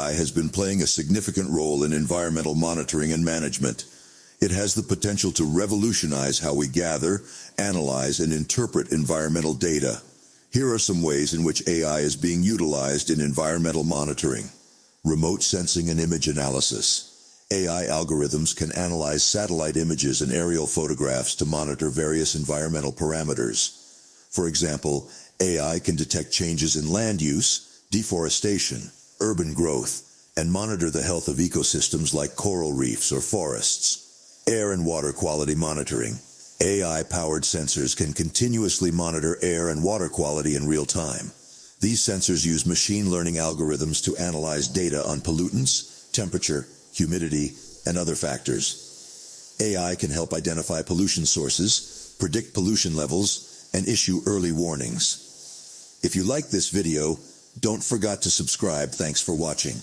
AI has been playing a significant role in environmental monitoring and management. It has the potential to revolutionize how we gather, analyze, and interpret environmental data. Here are some ways in which AI is being utilized in environmental monitoring. Remote sensing and image analysis. AI algorithms can analyze satellite images and aerial photographs to monitor various environmental parameters. For example, AI can detect changes in land use, deforestation, urban growth, and monitor the health of ecosystems like coral reefs or forests. Air and water quality monitoring. AI-powered sensors can continuously monitor air and water quality in real time. These sensors use machine learning algorithms to analyze data on pollutants, temperature, humidity, and other factors. AI can help identify pollution sources, predict pollution levels, and issue early warnings. If you like this video, don't forget to subscribe. Thanks for watching.